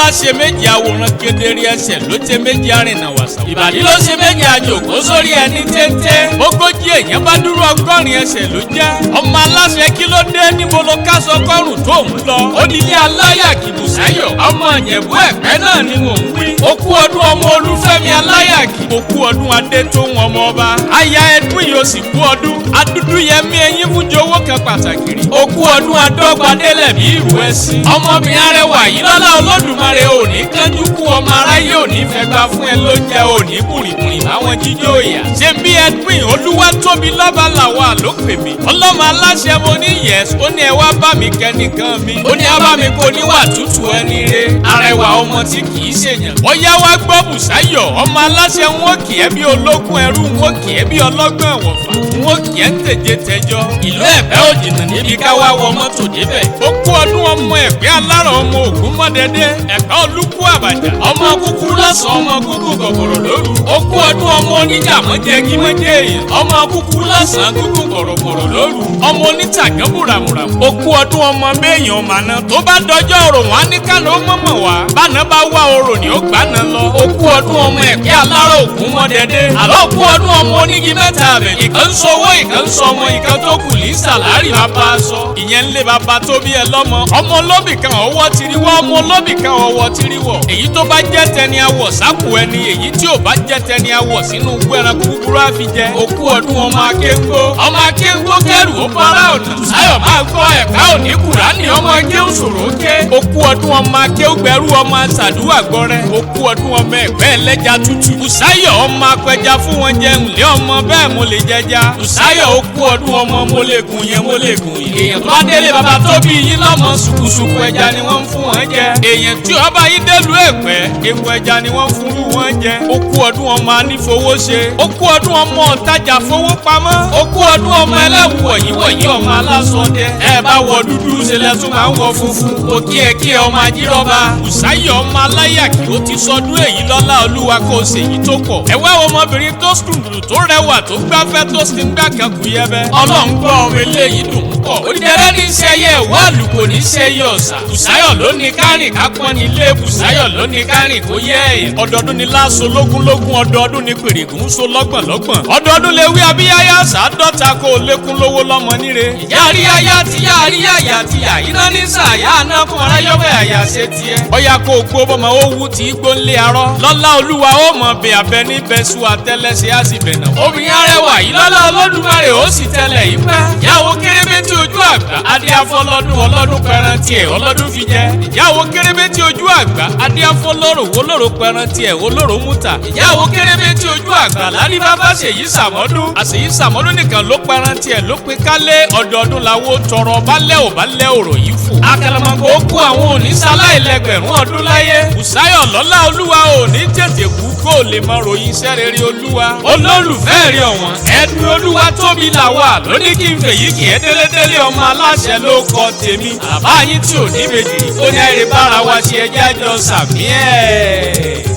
aláṣẹ méjì àwòrán kedere ẹsẹ̀ ló tẹ méjì arìnà wàsà. ìbàdí ló ṣe méjì àjòkó sórí ẹni téńté. ogójì èèyàn bá dúró ọgọ́rin ẹsẹ̀ ló jẹ́. ọmọ aláṣẹ kí ló dé níbo ló kásọ kọrùn tó ń lọ. ó di ilé aláyà Kìbùsáyọ̀ ọmọ Ìjẹ̀bú Ẹ̀pẹ́ náà ni mò ń wí. ó kú ọdún ọmọ Olúfẹ́mi Aláyàkì. ó kú ọdún Adétóun ọmọ ọba. aya ẹdún yìí ó sì kú ọdún. Adúdúyẹmí ẹyin fúnjọ owó kan pàtàkì rí. ó kú ọdún Adọ́gbadélẹ̀ bí ìrù ẹṣin. ọmọbìnrin arẹwà yìí lọ́lá Olódùmarè òní kánjú kú ọmọ aráyé òní fẹ́ gbà fún ẹ ló jẹ òní bùrìbùrì báwọn jíjó ìyà. ṣé bí Edwin Olúwatóbi lọ́ba làwà ló pè mí. ọlọ́mọ aláṣẹ mo ní yẹs ó ní ẹ wá bá mi kẹ́nìkan mi. ó ní ẹ bá mi kó níwà tútù ẹni re. arẹwà ọmọ tí kì í ṣèyàn. ó yá wá gbọ́ Bùsáyọ̀ ọmọ aláṣẹ wọn kì í bí ológun ẹrú wọn kì í bí ọlọ́gbọ̀n wọ̀fà. wọn kì í tẹ̀jẹ̀ tẹjọ. ìlú Ẹ̀pẹ́ ò jìnnà níbi ká wá wọ mọ́tò débẹ̀. ó kú ọdún ọmọ Ẹ̀pẹ́ alárọ̀ ọmọ Ògúnmọ́dẹ́dẹ́. Ẹ̀pẹ́ olúkú àbàjá. ọmọ kúkú lọ́sàn ọmọ kúkú gọ̀gọ̀rọ̀ lóru. ó kú ọdún ọmọ oníjà mọ́jẹ́gí mọ́jẹ́ èèyàn. ọmọ kúkú lọ́sàn kúkú gọ̀rọ̀gọ̀rọ̀ lóru. ọmọ onítàgán búramúramù. ó kú ọdún ọmọ béèyàn màná. tó bá dọjọ́ òrò wọn á ní kánò ó mọ̀mọ̀ wá. báná bá wá orò ní ó gbaná lọ. ó kú ọdún ọmọ Ẹ̀pẹ́ alárọ̀ Ògúnmọ́dẹ́dẹ́. àlọ́ kú ọdún ọmọ onígi mẹ́ta àbẹ̀. ìkan sọwọ́ ìkan sọmọ ìkan tó kù ní sàlárì bàbá aṣọ. ìyẹn ń lé bàbá tó bí ẹ lọ́mọ. ọmọ olóbì kan ọwọ́ tiri wọ́ ọmọ olóbì kan ọwọ́ tiri wọ̀. èyí tó bá jẹ́ tẹni awọ̀ sápò ẹni èyí tí ò bá jẹ́ tẹni awọ̀ sínú gbẹ́ran kúkúrú àfijẹ́. ó kú ọdún ọmọ akéńgbó. ọmọ akéńgbó kẹrù ó bára ọ̀nà. Bùsáyọ̀ máa gbọ́ Ẹ̀ka òní Kùránì ọmọ akéwù sòrò ké. ó kú ọdún ọmọ akéwù gbẹrú ọmọ àṣàdúrà gbọrẹ. ó kú ọdún ọmọ Ẹ̀pẹ́ ẹlẹ́ja tútù. Bùsáyọ̀ ọmọ apẹja fún wọn jẹ ńlẹ́ ọmọ bẹ́ẹ̀ mo lè jẹja. Bùsáyọ̀ ó kú ọdún ọmọ mo lè gùn yẹn mo lè gùn yẹn. èèyàn tó bá délé bàbá tó bí yín lọ́mọ sùkùsùkù ẹja ni wọ́n ń fún wọn jẹ. èèyàn tí ọba yín délùú Ẹ̀pẹ́ ewu ẹja ni wọ́n fún wọn jẹ. ó kú ọdún ọmọ anífowó ṣe. ó kú ọdún ọmọ ọ̀tajà fowó pamọ́. ó kú ọdún ọmọ ẹlẹ́wù wọ̀nyíwọ̀nyí ọmọ alásọdẹ. ẹ bá wọ dúdú ṣẹlẹ̀ tún máa ń wọ funfun. ó kí ẹ kí ọmọ ajírọ́ba. Bùsáyọ̀ ọmọ Aláyàkì ó ti sọdún èyí lọ́lá Olúwa kó o ṣèyí tó pọ̀. ẹ wá ọmọbìnrin tó sùndùn tó rẹwà tó gbáfẹ́ tó sì ń gbà kan kù yẹbẹ. Ọlọ́run gbọ́ ọmọ eléyìí dùn púpọ̀. onídẹrẹ́ ní sẹ́yẹ ìwọ́ àlùkò ní sẹ́yẹ ọ̀sà. Bùsáyọ̀ ló ní kárìn kápọ́n ní ilé. Bùsáyọ̀ ló ní kárìn kó yẹ ẹ̀yẹ. ọdọọdún ni láṣọ lógúnlógún ọdọọdún ni pèrègùn so lọ́gbọ̀nlọ́gbọ̀n. ọdọọdún lè wí abíyáyá sàádọ́ta kó o lékún lówó lọ́mọ níre. ìyá àríyáyá ti yá àríyáyá ti yá iná ní sàyà anákùn aráyọ́fẹ́ àyà ṣe tiẹ̀. ọ̀yà kó o gbó bọ́mọ ó wú tí gbó ń lé arọ́. lọ́lá Olúwa ó mọ̀ bẹ abẹ ní bẹ́sù àtẹlẹsẹ̀ á sì bẹ̀nà. obìnrin arẹwà yìí lọ́lá Olódùmarè ó sì tẹlẹ̀ yìí pẹ́. ìyàwó kérébétí ojú àgbà adéafọlọ́dún ọlọ́dún pẹran tiẹ̀ ọlọ́dún fi jẹ. ìyàwó kérébétí ojú àgbà adéafọlọ́rò olóró pẹran tiẹ̀ olóró múta. ìyàwó kérébétí ojú àgbà lálí bàbá ṣèyí sàmọ́dún. àṣèyí sàmọ́dún nìkan ló pẹran tiẹ̀ ló pe kálé ọdọọdún làwọn tọrọ balẹ̀ ò balẹ̀ òrò yìí fò. àkàlàmọ̀gbò ó kú àwọn onísàláìlẹ́gbẹ̀rún ọdún láyé. Bùsáyọ̀ lọ́lá Olúwa ò ní tètè kú kó o lè mọ ròyìn iṣẹ́ rere Olúwa. olólùfẹ́ rí ọ̀wọ́n Edwin Olúwatóbi làwà lóní kí n fèyí kì í délédélé ọmọ aláṣẹ ló kọ tèmi. àbá yín tí ò ní méjì ó ní ẹ̀rí bára wa ṣe ẹjẹ́ àjọ sàmí ẹ̀.